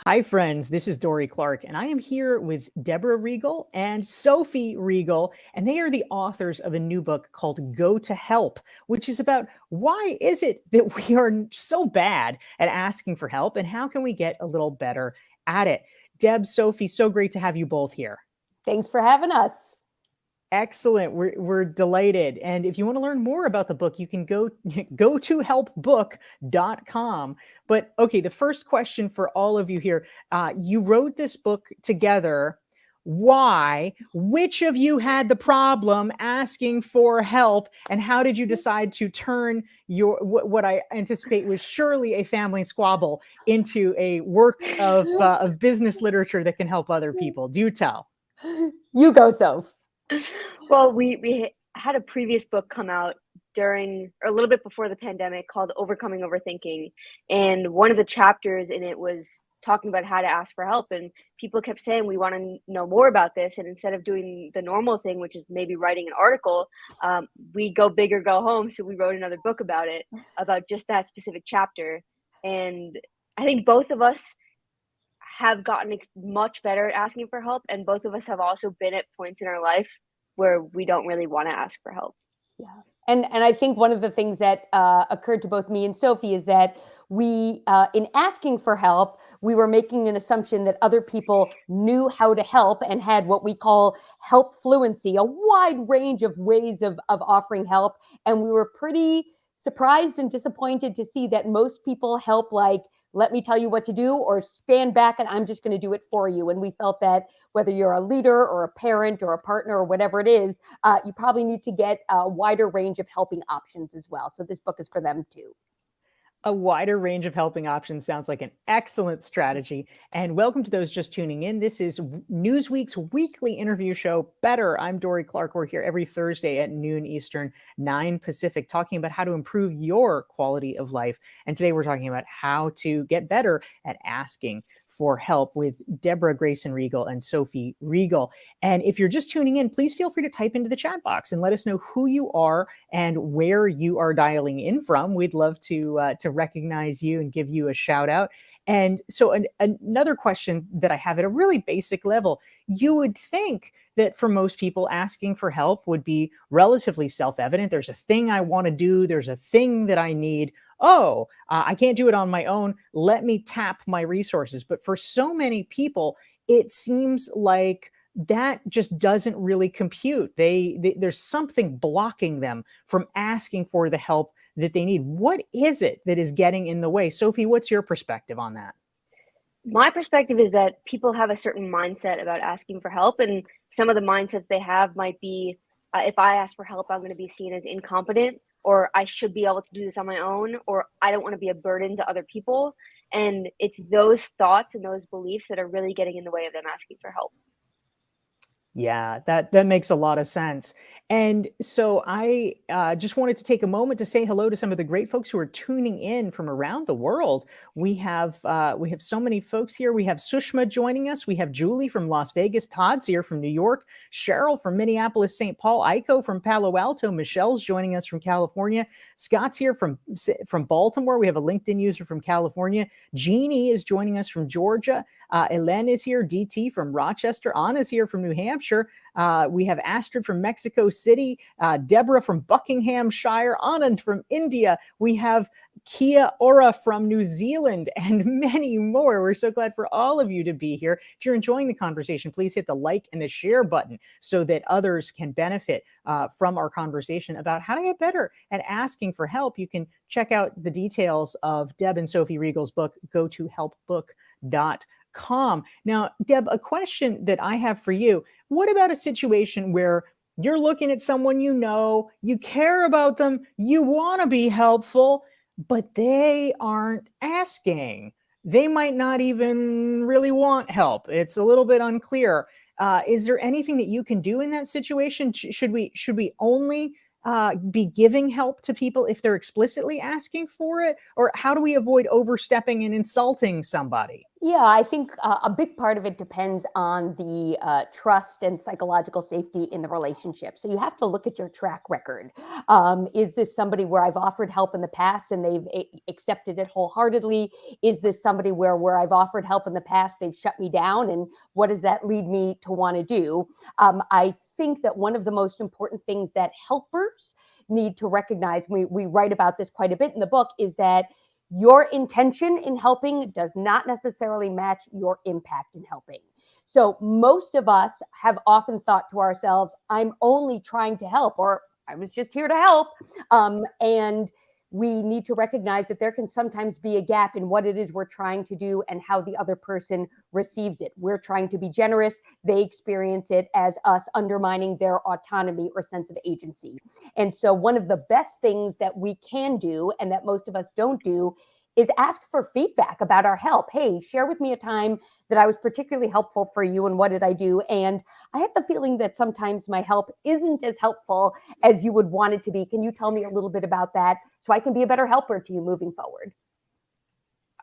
Hi, friends. This is Dorie Clark, and I am here with Deborah Riegel and Sophie Riegel, and they are the authors of a new book called Go to Help, which is about why is it that we are so bad at asking for help, and how can we get a little better at it? Deb, Sophie, so great to have you both here. Thanks for having us. Excellent. We're delighted. And if you want to learn more about the book, you can go to helpbook.com. But okay, the first question for all of you here, you wrote this book together. Why? Which of you had the problem asking for help? And how did you decide to turn what I anticipate was surely a family squabble into a work of business literature that can help other people? Do tell. You go, Soph. Well, we had a previous book come out during or a little bit before the pandemic called Overcoming Overthinking. And one of the chapters in it was talking about how to ask for help. And people kept saying, we want to know more about this. And instead of doing the normal thing, which is maybe writing an article, we go big or go home. So we wrote another book about it, about just that specific chapter. And I think both of us have gotten much better at asking for help, and both of us have also been at points in our life where we don't really want to ask for help. Yeah. And I think one of the things that occurred to both me and Sophie is that we, in asking for help, we were making an assumption that other people knew how to help and had what we call help fluency, a wide range of ways of offering help. And we were pretty surprised and disappointed to see that most people help like, let me tell you what to do, or stand back and I'm just going to do it for you. And we felt that whether you're a leader or a parent or a partner or whatever it is, you probably need to get a wider range of helping options as well. So this book is for them too. A wider range of helping options sounds like an excellent strategy. And welcome to those just tuning in. This is Newsweek's weekly interview show, Better. I'm Dorie Clark. We're here every Thursday at noon Eastern, 9 Pacific, talking about how to improve your quality of life. And today we're talking about how to get better at asking for help with Deborah Grayson Riegel and Sophie Riegel. And if you're just tuning in, please feel free to type into the chat box and let us know who you are and where you are dialing in from. We'd love to recognize you and give you a shout out. And so another question that I have at a really basic level, you would think that for most people asking for help would be relatively self-evident. There's a thing I want to do. There's a thing that I need. Oh, I can't do it on my own. Let me tap my resources. But for so many people, it seems like that just doesn't really compute. There's something blocking them from asking for the help that they need. What is it that is getting in the way? Sophie, what's your perspective on that? My perspective is that people have a certain mindset about asking for help, and some of the mindsets they have might be, if I ask for help, I'm going to be seen as incompetent, or I should be able to do this on my own, or I don't want to be a burden to other people. And it's those thoughts and those beliefs that are really getting in the way of them asking for help. Yeah, that makes a lot of sense. And so I just wanted to take a moment to say hello to some of the great folks who are tuning in from around the world. We have so many folks here. We have Sushma joining us. We have Julie from Las Vegas. Todd's here from New York. Cheryl from Minneapolis, St. Paul. Aiko from Palo Alto. Michelle's joining us from California. Scott's here from Baltimore. We have a LinkedIn user from California. Jeannie is joining us from Georgia. Elen is here. DT from Rochester. Anna's here from New Hampshire. We have Astrid from Mexico City, Deborah from Buckinghamshire, Anand from India. We have Kia Ora from New Zealand, and many more. We're so glad for all of you to be here. If you're enjoying the conversation, please hit the like and the share button so that others can benefit from our conversation about how to get better at asking for help. You can check out the details of Deb and Sophie Riegel's book. Go to helpbook.com. Now, Deb, a question that I have for you. What about a situation where you're looking at someone you care about them, you want to be helpful, but they aren't asking? They might not even really want help. It's a little bit unclear. Is there anything that you can do in that situation? Should we only be giving help to people if they're explicitly asking for it? Or how do we avoid overstepping and insulting somebody? Yeah, I think a big part of it depends on the trust and psychological safety in the relationship. So you have to look at your track record. Is this somebody where I've offered help in the past and they've accepted it wholeheartedly? Is this somebody where I've offered help in the past, they've shut me down? And what does that lead me to want to do? I think that one of the most important things that helpers need to recognize, we write about this quite a bit in the book, is that your intention in helping does not necessarily match your impact in helping. So most of us have often thought to ourselves, I'm only trying to help, or I was just here to help. And we need to recognize that there can sometimes be a gap in what it is we're trying to do and how the other person receives it. We're trying to be generous. They experience it as us undermining their autonomy or sense of agency. And so one of the best things that we can do, and that most of us don't do, is ask for feedback about our help. Hey, share with me a time that I was particularly helpful for you, and what did I do? And I have the feeling that sometimes my help isn't as helpful as you would want it to be. Can you tell me a little bit about that so I can be a better helper to you moving forward?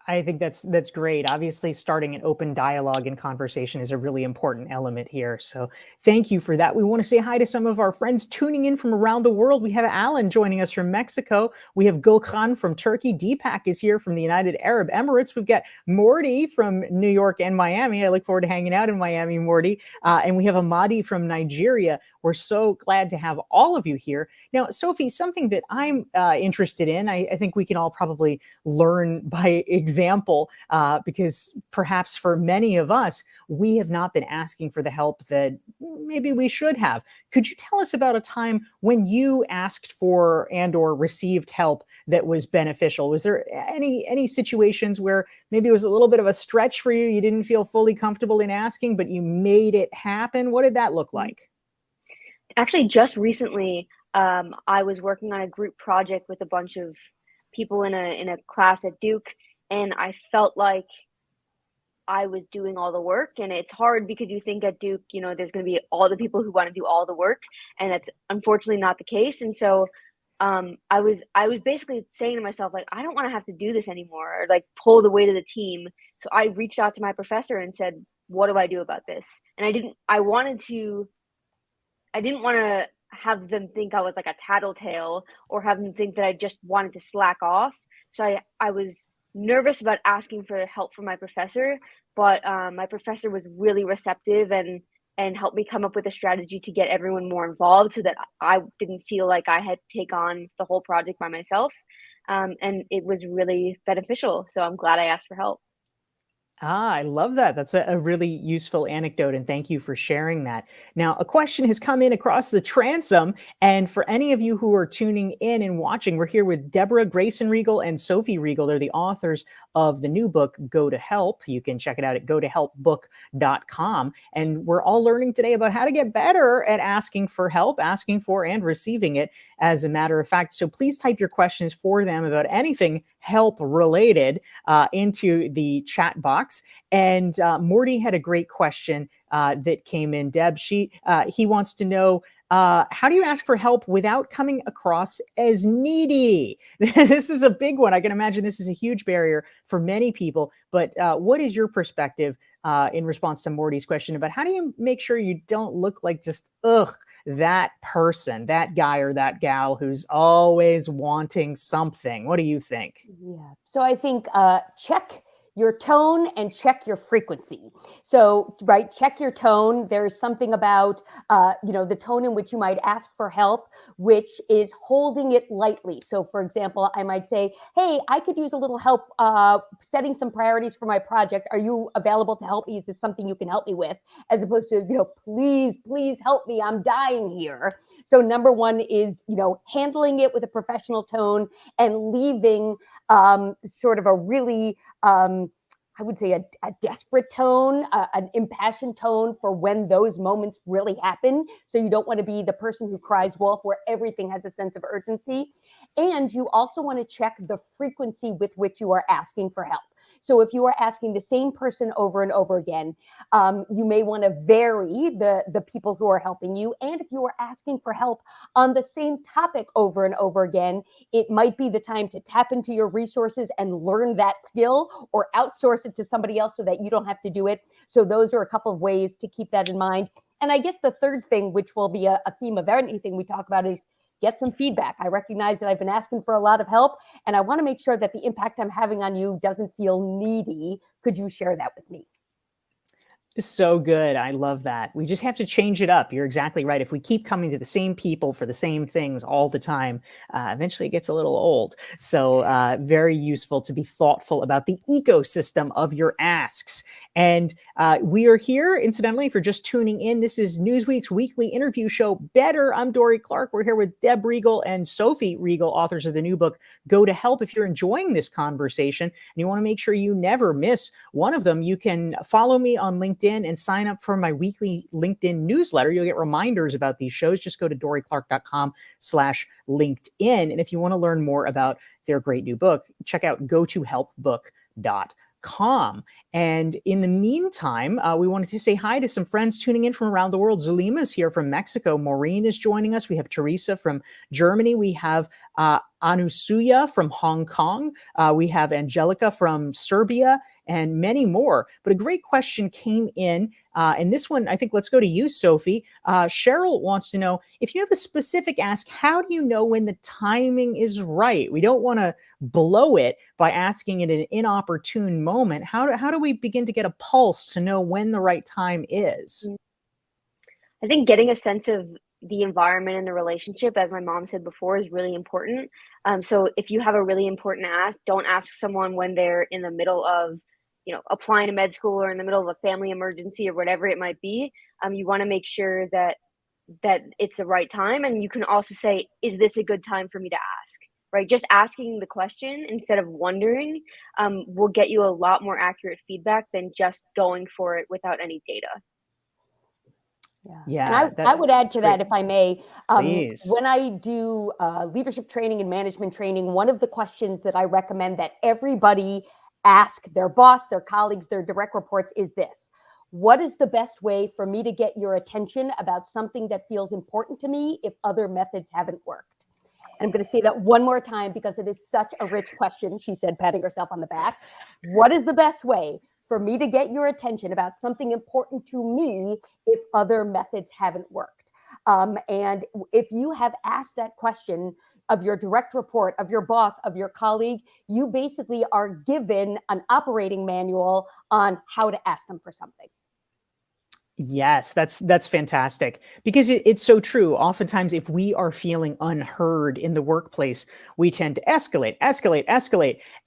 I think that's great. Obviously, starting an open dialogue and conversation is a really important element here. So thank you for that. We want to say hi to some of our friends tuning in from around the world. We have Alan joining us from Mexico. We have Gokhan from Turkey. Deepak is here from the United Arab Emirates. We've got Morty from New York and Miami. I look forward to hanging out in Miami, Morty. And we have Amadi from Nigeria. We're so glad to have all of you here. Now, Sophie, something that I'm interested in, I think we can all probably learn by example, because perhaps for many of us, we have not been asking for the help that maybe we should have. Could you tell us about a time when you asked for and or received help that was beneficial? Was there any situations where maybe it was a little bit of a stretch for you? You didn't feel fully comfortable in asking, but you made it happen. What did that look like? Actually, just recently, I was working on a group project with a bunch of people in a class at Duke, and I felt like I was doing all the work. And it's hard because you think at Duke, there's going to be all the people who want to do all the work, and that's unfortunately not the case. And so I was basically saying to myself, like, I don't want to have to do this anymore, or like pull the weight of the team. So I reached out to my professor and said, what do I do about this? And I didn't want to have them think I was like a tattletale, or have them think that I just wanted to slack off. So I was nervous about asking for help from my professor, but my professor was really receptive and helped me come up with a strategy to get everyone more involved, so that I didn't feel like I had to take on the whole project by myself. And it was really beneficial. So I'm glad I asked for help. I love that. That's a really useful anecdote, and thank you for sharing that. Now, a question has come in across the transom, and for any of you who are tuning in and watching, we're here with Deborah, Grayson Riegel, and Sophie Riegel. They're the authors of the new book, Go to Help. You can check it out at gotohelpbook.com. And we're all learning today about how to get better at asking for help, asking for and receiving it, as a matter of fact. So please type your questions for them about anything help related into the chat box. And Morty had a great question that came in. Deb, he wants to know, how do you ask for help without coming across as needy? This is a big one. I can imagine this is a huge barrier for many people. But what is your perspective in response to Morty's question about how do you make sure you don't look like just, that person, that guy or that gal who's always wanting something? What do you think? Yeah. So I think check your tone and check your frequency. So, right, check your tone. There's something about, the tone in which you might ask for help, which is holding it lightly. So, for example, I might say, hey, I could use a little help setting some priorities for my project. Are you available to help me? Is this something you can help me with? As opposed to, please, please help me. I'm dying here. So number one is, handling it with a professional tone and leaving sort of a really, I would say a desperate tone, an impassioned tone for when those moments really happen. So you don't want to be the person who cries wolf, where everything has a sense of urgency. And you also want to check the frequency with which you are asking for help. So if you are asking the same person over and over again, you may want to vary the people who are helping you. And if you are asking for help on the same topic over and over again, it might be the time to tap into your resources and learn that skill, or outsource it to somebody else so that you don't have to do it. So those are a couple of ways to keep that in mind. And I guess the third thing, which will be a theme of anything we talk about, is get some feedback. I recognize that I've been asking for a lot of help, and I want to make sure that the impact I'm having on you doesn't feel needy. Could you share that with me? So good. I love that. We just have to change it up. You're exactly right. If we keep coming to the same people for the same things all the time, eventually it gets a little old. So very useful to be thoughtful about the ecosystem of your asks. And we are here, incidentally, if you're just tuning in, this is Newsweek's weekly interview show, Better. I'm Dorie Clark. We're here with Deb Riegel and Sophie Riegel, authors of the new book, Go to Help. If you're enjoying this conversation and you want to make sure you never miss one of them, you can follow me on LinkedIn and sign up for my weekly LinkedIn newsletter. You'll get reminders about these shows. Just go to dorieclark.com/LinkedIn. And if you want to learn more about their great new book, check out gotohelpbook.com. And in the meantime, we wanted to say hi to some friends tuning in from around the world. Zulima is here from Mexico. Maureen is joining us. We have Teresa from Germany. We have Anusuya from Hong Kong. We have Angelica from Serbia, and many more. But a great question came in, and this one, I think, let's go to you, Sophie. Cheryl wants to know, if you have a specific ask, how do you know when the timing is right? We don't want to blow it by asking it at an inopportune moment. How do we begin to get a pulse to know when the right time is? I think getting a sense of the environment and the relationship, as my mom said before, is really important. So if you have a really important ask, don't ask someone when they're in the middle of, applying to med school, or in the middle of a family emergency, or whatever it might be. You want to make sure that it's the right time. And you can also say, is this a good time for me to ask? Right? Just asking the question instead of wondering will get you a lot more accurate feedback than just going for it without any data. Yeah. And I would add to that, if I may. Please. When I do leadership training and management training, one of the questions that I recommend that everybody ask their boss, their colleagues, their direct reports is this: what is the best way for me to get your attention about something that feels important to me if other methods haven't worked? And I'm going to say that one more time because it is such a rich question, she said, patting herself on the back. What is the best way for me to get your attention about something important to me if other methods haven't worked? And if you have asked that question of your direct report, of your boss, of your colleague, you basically are given an operating manual on how to ask them for something. Yes, that's fantastic, because it's so true. Oftentimes, if we are feeling unheard in the workplace, we tend to escalate.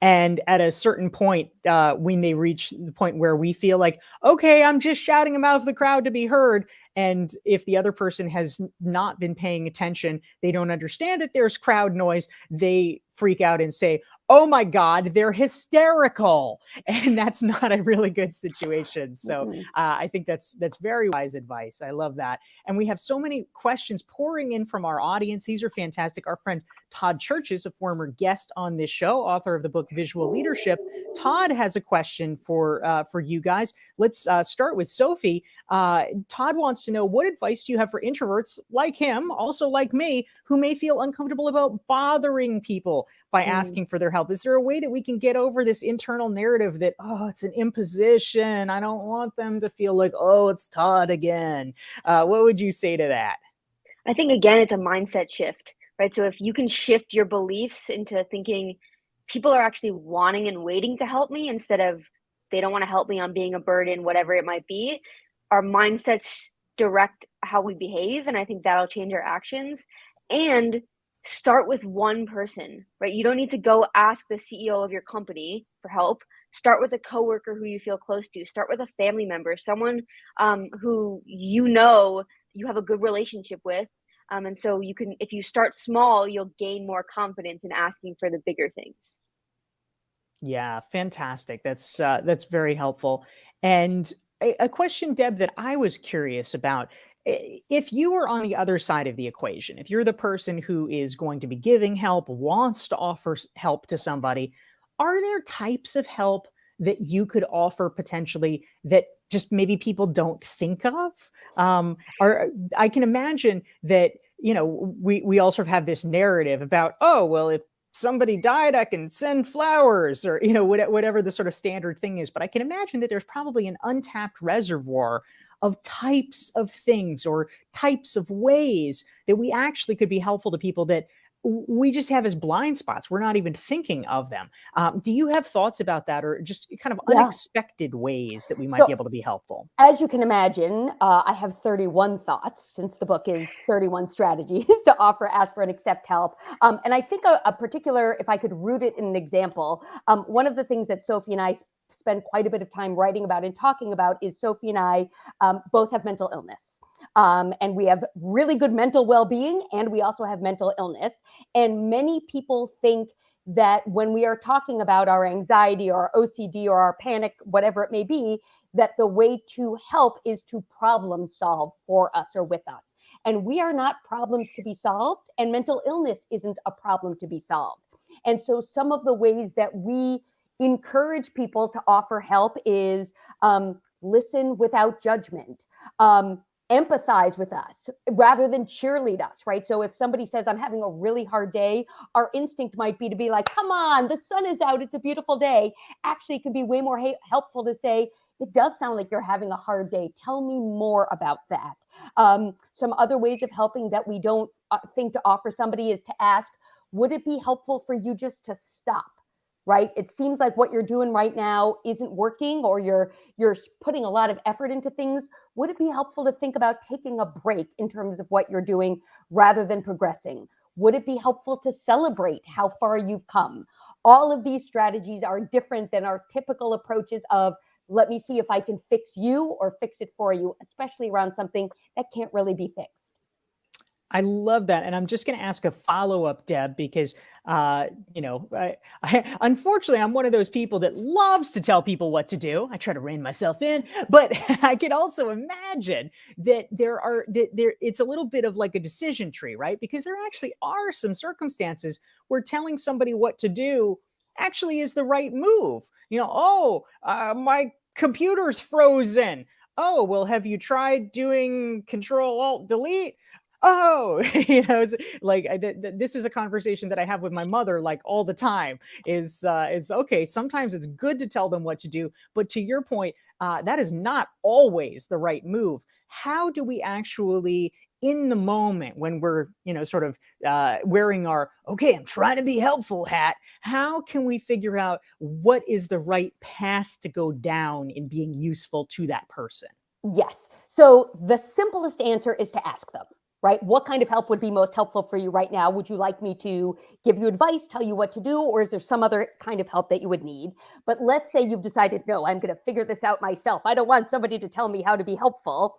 And at a certain point, we may reach the point where we feel like, okay, I'm just shouting them out of the crowd to be heard. And if the other person has not been paying attention, they don't understand that there's crowd noise, they freak out and say, oh my God, they're hysterical. And that's not a really good situation. So I think that's very wise advice. I love that. And we have so many questions pouring in from our audience. These are fantastic. Our friend Todd Church is a former guest on this show, author of the book Visual Leadership. Todd has a question for you guys. Let's start with Sophie. Todd wants to know, what advice do you have for introverts like him, also like me, who may feel uncomfortable about bothering people by asking for their help? Is there a way that we can get over this internal narrative that, oh, it's an imposition, I don't want them to feel like, oh, it's Todd again? What would you say to that? I think, again, it's a mindset shift, right? So if you can shift your beliefs into thinking people are actually wanting and waiting to help me, instead of they don't want to help me, I'm being a burden, whatever it might be, our mindsets direct how we behave. And I think that'll change our actions. And start with one person, right? You don't need to go ask the CEO of your company for help. Start with a coworker who you feel close to. Start with a family member, someone who you have a good relationship with. And so you can, if you start small, you'll gain more confidence in asking for the bigger things. Yeah, fantastic. That's very helpful. And a question, Deb, that I was curious about: if you were on the other side of the equation, if you're the person who is going to be giving help, wants to offer help to somebody, are there types of help that you could offer potentially that just maybe people don't think of? Or I can imagine that, we all sort of have this narrative about, oh, well, if somebody died, I can send flowers, or, whatever the sort of standard thing is. But I can imagine that there's probably an untapped reservoir of types of things or types of ways that we actually could be helpful to people that we just have as blind spots. We're not even thinking of them. Do you have thoughts about that, or just kind of unexpected ways that we might be able to be helpful? As you can imagine, I have 31 thoughts, since the book is 31 strategies to offer, ask for, and accept help. And I think a particular, if I could root it in an example, one of the things that Sophie and I spend quite a bit of time writing about and talking about is Sophie and I both have mental illness. And we have really good mental well-being, and we also have mental illness. And many people think that when we are talking about our anxiety or our OCD or our panic, whatever it may be, that the way to help is to problem solve for us or with us. And we are not problems to be solved, and mental illness isn't a problem to be solved. And so some of the ways that we encourage people to offer help is listen without judgment. Empathize with us rather than cheerlead us, right? So if somebody says, I'm having a really hard day, our instinct might be to be like, come on, the sun is out, it's a beautiful day. Actually, it can be way more helpful to say, it does sound like you're having a hard day. Tell me more about that. Some other ways of helping that we don't think to offer somebody is to ask, would it be helpful for you just to stop? Right? It seems like what you're doing right now isn't working, or you're putting a lot of effort into things. Would it be helpful to think about taking a break in terms of what you're doing rather than progressing? Would it be helpful to celebrate how far you've come? All of these strategies are different than our typical approaches of, let me see if I can fix you or fix it for you, especially around something that can't really be fixed. I love that. And I'm just going to ask a follow-up, Deb, because, unfortunately, I'm one of those people that loves to tell people what to do. I try to rein myself in, but I can also imagine that it's a little bit of like a decision tree, right? Because there actually are some circumstances where telling somebody what to do actually is the right move. My computer's frozen. Oh, well, have you tried doing Control-Alt-Delete? Oh, this is a conversation that I have with my mother like all the time is okay. Sometimes it's good to tell them what to do, but to your point, that is not always the right move. How do we actually, in the moment when we're, sort of wearing our, okay, I'm trying to be helpful hat, how can we figure out what is the right path to go down in being useful to that person? Yes. So the simplest answer is to ask them. Right? What kind of help would be most helpful for you right now? Would you like me to give you advice, tell you what to do, or is there some other kind of help that you would need? But let's say you've decided, no, I'm going to figure this out myself. I don't want somebody to tell me how to be helpful.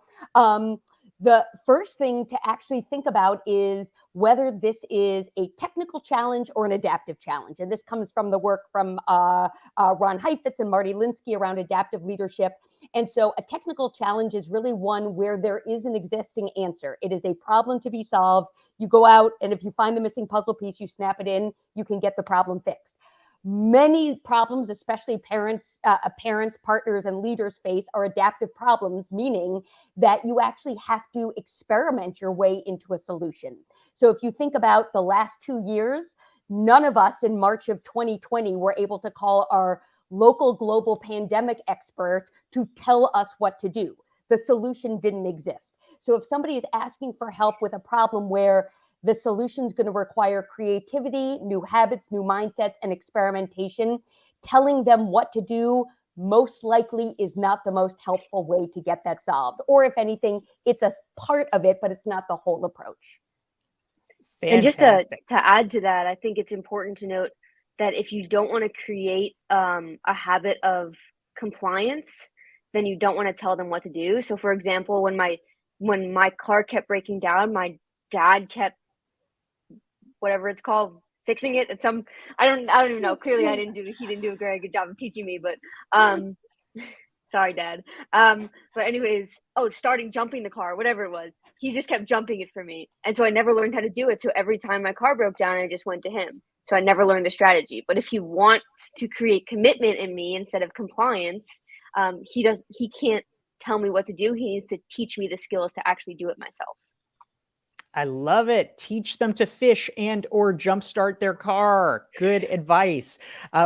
The first thing to actually think about is whether this is a technical challenge or an adaptive challenge. And this comes from the work from Ron Heifetz and Marty Linsky around adaptive leadership. And so a technical challenge is really one where there is an existing answer. It is a problem to be solved. You go out, and if you find the missing puzzle piece, you snap it in, you can get the problem fixed. Many problems, especially parents, partners, and leaders face, are adaptive problems, meaning that you actually have to experiment your way into a solution. So if you think about the last 2 years, none of us in March of 2020 were able to call our local global pandemic expert to tell us what to do. The solution didn't exist. So if somebody is asking for help with a problem where the solution is going to require creativity, new habits, new mindsets, and experimentation, telling them what to do most likely is not the most helpful way to get that solved. Or if anything, it's a part of it, but it's not the whole approach. Fantastic. And just to add to that, I think it's important to note that if you don't want to create a habit of compliance, then you don't want to tell them what to do. So for example, when my car kept breaking down, my dad kept, whatever it's called, fixing it at some, I don't even know. Clearly he didn't do a very good job of teaching me, but sorry, Dad. But anyways, starting jumping the car, whatever it was, he just kept jumping it for me. And so I never learned how to do it. So every time my car broke down, I just went to him. So I never learned the strategy. But if he wants to create commitment in me instead of compliance, he can't tell me what to do. He needs to teach me the skills to actually do it myself. I love it. Teach them to fish and or jumpstart their car. Good advice.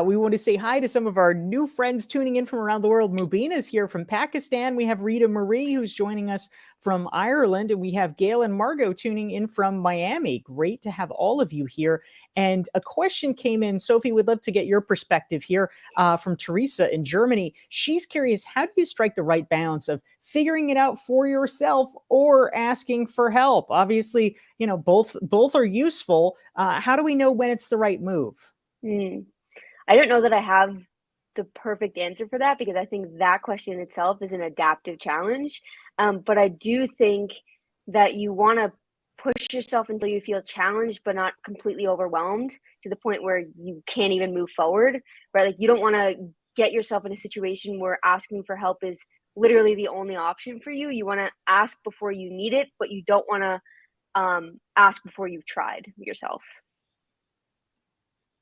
We want to say hi to some of our new friends tuning in from around the world. Mubina is here from Pakistan. We have Rita Marie, who's joining us from Ireland. And we have Gail and Margot tuning in from Miami. Great to have all of you here. And a question came in. Sophie, would love to get your perspective here from Teresa in Germany. She's curious, how do you strike the right balance of figuring it out for yourself or asking for help? Obviously, both are useful. How do we know when it's the right move? I don't know that I have the perfect answer for that, because I think that question itself is an adaptive challenge. But I do think that you want to push yourself until you feel challenged, but not completely overwhelmed to the point where you can't even move forward, right? Like, you don't want to get yourself in a situation where asking for help is literally the only option for you. You want to ask before you need it, but you don't want to ask before you've tried yourself.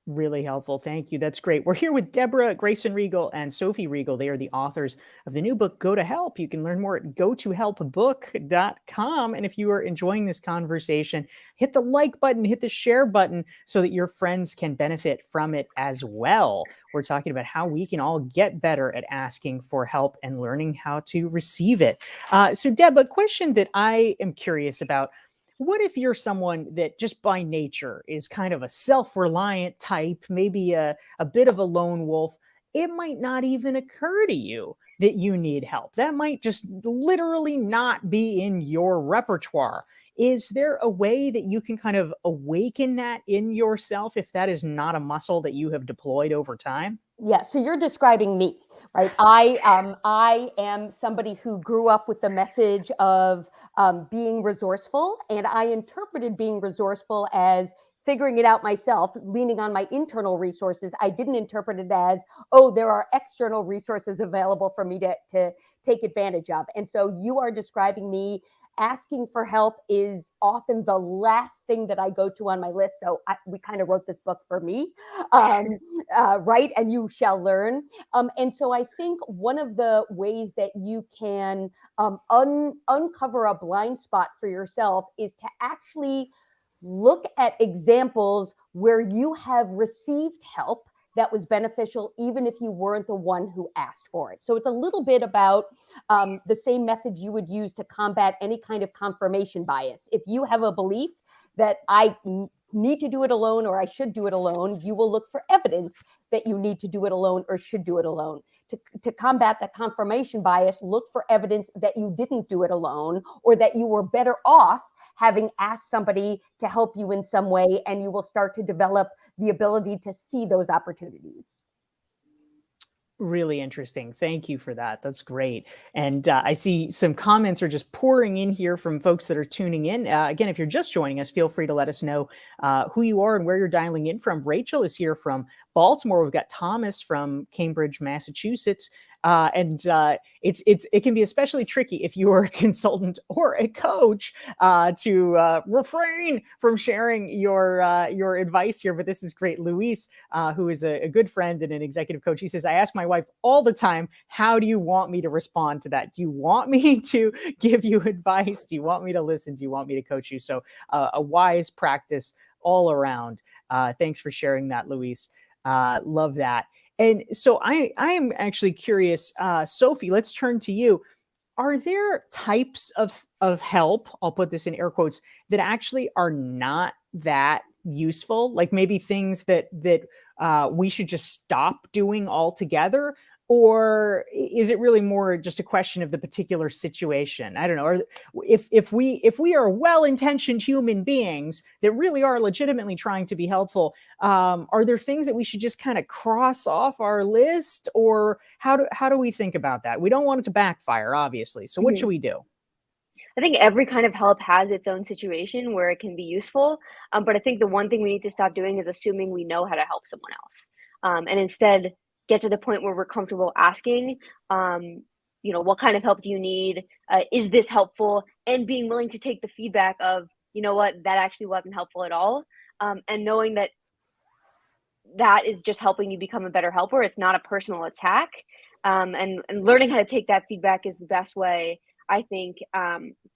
Really helpful. Thank you. That's great. We're here with Deborah, Grayson Riegel, and Sophie Riegel. They are the authors of the new book, Go to Help. You can learn more at gotohelpbook.com. And if you are enjoying this conversation, hit the like button, hit the share button so that your friends can benefit from it as well. We're talking about how we can all get better at asking for help and learning how to receive it. So Deb, a question that I am curious about: what if you're someone that just by nature is kind of a self-reliant type, maybe a bit of a lone wolf? It might not even occur to you that you need help. That might just literally not be in your repertoire. Is there a way that you can kind of awaken that in yourself if that is not a muscle that you have deployed over time? Yeah, so you're describing me, right? I am somebody who grew up with the message of being resourceful, and I interpreted being resourceful as figuring it out myself, leaning on my internal resources. I didn't interpret it as, oh, there are external resources available for me to take advantage of. And so you are describing me. Asking for help is often the last thing that I go to on my list. So we kind of wrote this book for me, right? And you shall learn. And so I think one of the ways that you can uncover a blind spot for yourself is to actually look at examples where you have received help that was beneficial, even if you weren't the one who asked for it. So it's a little bit about the same methods you would use to combat any kind of confirmation bias. If you have a belief that I need to do it alone or I should do it alone, you will look for evidence that you need to do it alone or should do it alone. To combat that confirmation bias, look for evidence that you didn't do it alone or that you were better off having asked somebody to help you in some way, and you will start to develop the ability to see those opportunities. Really interesting. Thank you for that. That's great. And I see some comments are just pouring in here from folks that are tuning in. Again, if you're just joining us, feel free to let us know who you are and where you're dialing in from. Rachel is here from Baltimore. We've got Thomas from Cambridge, Massachusetts. It can be especially tricky if you are a consultant or a coach to refrain from sharing your advice here. But this is great. Luis, who is a good friend and an executive coach, he says, I ask my wife all the time, how do you want me to respond to that? Do you want me to give you advice? Do you want me to listen? Do you want me to coach you? So a wise practice all around. Thanks for sharing that, Luis. Love that. And so I am actually curious, Sophie, let's turn to you. Are there types of help, I'll put this in air quotes, that actually are not that useful? Like maybe things that we should just stop doing altogether? Or is it really more just a question of the particular situation? I don't know. Or if we are well-intentioned human beings that really are legitimately trying to be helpful, are there things that we should just kind of cross off our list? Or how do we think about that? We don't want it to backfire, obviously. So what should we do? I think every kind of help has its own situation where it can be useful. But I think the one thing we need to stop doing is assuming we know how to help someone else. And instead, get to the point where we're comfortable asking, what kind of help do you need? Is this helpful? And being willing to take the feedback of, you know what, that actually wasn't helpful at all. And knowing that that is just helping you become a better helper. It's not a personal attack. And learning how to take that feedback is the best way, I think,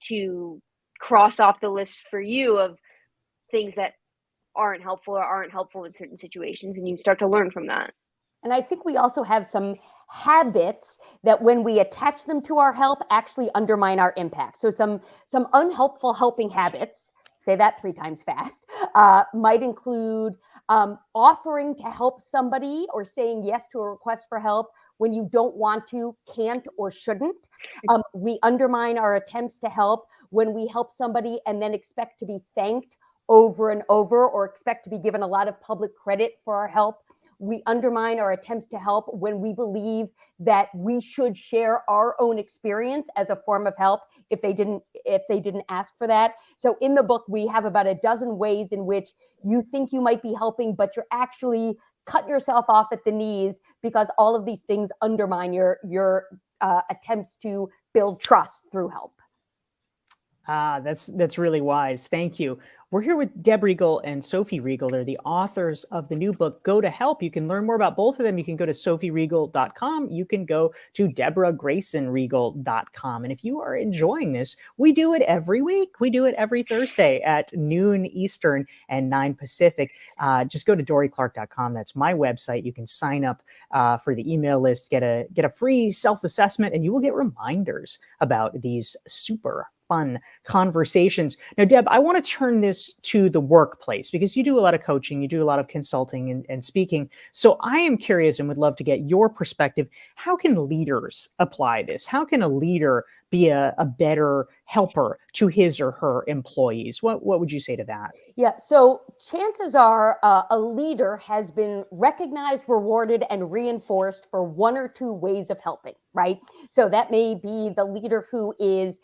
to cross off the list for you of things that aren't helpful or aren't helpful in certain situations, and you start to learn from that. And I think we also have some habits that when we attach them to our help actually undermine our impact. So some unhelpful helping habits, say that 3 times fast, might include offering to help somebody or saying yes to a request for help when you don't want to, can't, or shouldn't. We undermine our attempts to help when we help somebody and then expect to be thanked over and over, or expect to be given a lot of public credit for our help. We undermine our attempts to help when we believe that we should share our own experience as a form of help if they didn't ask for that. So in the book, we have about a dozen ways in which you think you might be helping, but you're actually cut yourself off at the knees because all of these things undermine your attempts to build trust through help. That's really wise. Thank you. We're here with Deb Riegel and Sophie Riegel. They're the authors of the new book, Go to Help. You can learn more about both of them. You can go to sophieriegel.com. You can go to deborahgraysonriegel.com. And if you are enjoying this, we do it every week. We do it every Thursday at noon Eastern and 9 Pacific. Just go to dorieclark.com. That's my website. You can sign up for the email list, get a free self-assessment, and you will get reminders about these super fun conversations. Now, Deb, I want to turn this to the workplace because you do a lot of coaching, you do a lot of consulting and speaking. So I am curious and would love to get your perspective. How can leaders apply this? How can a leader be a better helper to his or her employees? What would you say to that? Yeah, so chances are a leader has been recognized, rewarded, and reinforced for 1 or 2 ways of helping, right? So that may be the leader who is,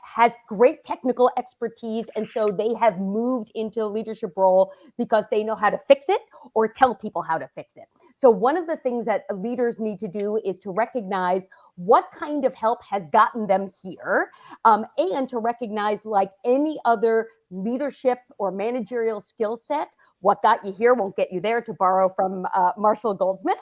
has great technical expertise, and so they have moved into a leadership role because they know how to fix it or tell people how to fix it. So one of the things that leaders need to do is to recognize what kind of help has gotten them here, and to recognize, like any other leadership or managerial skill set, what got you here won't get you there, to borrow from Marshall Goldsmith.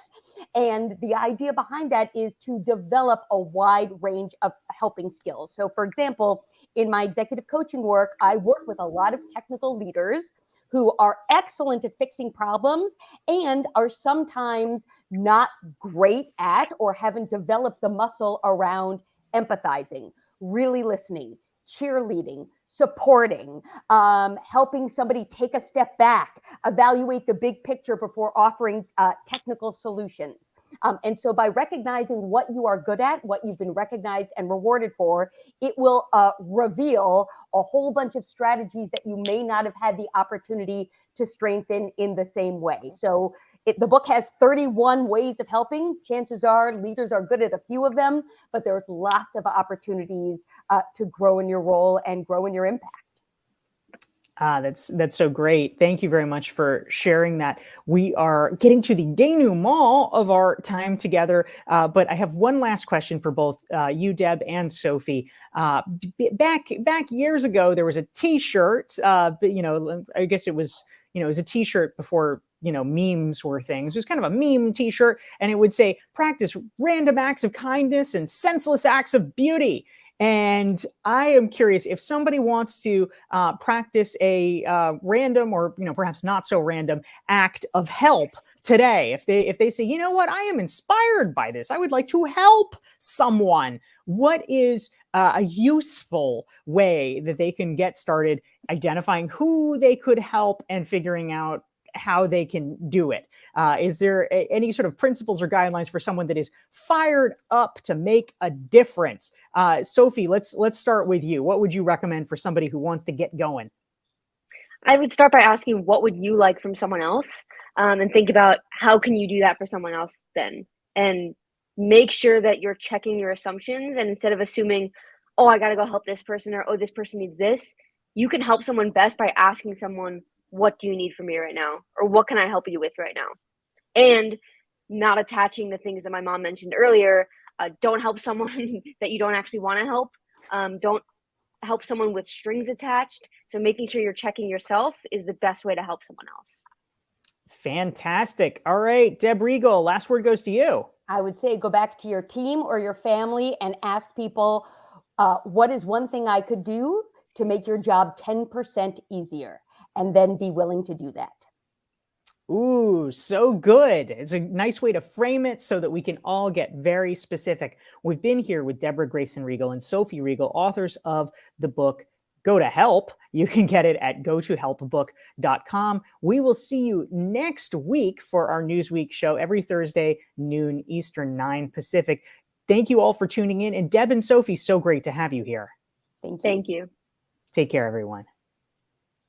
And the idea behind that is to develop a wide range of helping skills. So for example, in my executive coaching work, I work with a lot of technical leaders who are excellent at fixing problems and are sometimes not great at or haven't developed the muscle around empathizing, really listening, cheerleading, supporting, helping somebody take a step back, evaluate the big picture before offering technical solutions. And so by recognizing what you are good at, what you've been recognized and rewarded for, it will reveal a whole bunch of strategies that you may not have had the opportunity to strengthen in the same way. So the book has 31 ways of helping. Chances are leaders are good at a few of them, but there's lots of opportunities to grow in your role and grow in your impact. That's so great. Thank you very much for sharing that. We are getting to the denouement of our time together, but I have one last question for both you, Deb, and Sophie. Back years ago, there was a T-shirt. I guess it was a T-shirt before memes were things. It was kind of a meme T-shirt, and it would say, "Practice random acts of kindness and senseless acts of beauty." And I am curious if somebody wants to practice a random or perhaps not so random act of help today. If they say, you know what, I am inspired by this, I would like to help someone. What is a useful way that they can get started identifying who they could help and figuring out how they can do it? Is there any sort of principles or guidelines for someone that is fired up to make a difference? Sophie, let's start with you. What would you recommend for somebody who wants to get going? I would start by asking, what would you like from someone else? And think about how can you do that for someone else then? And make sure that you're checking your assumptions. And instead of assuming, oh, I got to go help this person, or, oh, this person needs this, you can help someone best by asking someone, what do you need from me right now? Or what can I help you with right now? And not attaching the things that my mom mentioned earlier. Don't help someone that you don't actually want to help. Don't help someone with strings attached. So making sure you're checking yourself is the best way to help someone else. Fantastic. All right, Deb Riegel, last word goes to you. I would say go back to your team or your family and ask people, what is one thing I could do to make your job 10% easier? And then be willing to do that. Ooh, so good. It's a nice way to frame it so that we can all get very specific. We've been here with Deborah Grayson Riegel and Sophie Riegel, authors of the book Go to Help. You can get it at gotohelpbook.com. We will see you next week for our Newsweek show every Thursday, noon Eastern, 9 Pacific. Thank you all for tuning in. And Deb and Sophie, so great to have you here. Thank you. Thank you. Take care, everyone.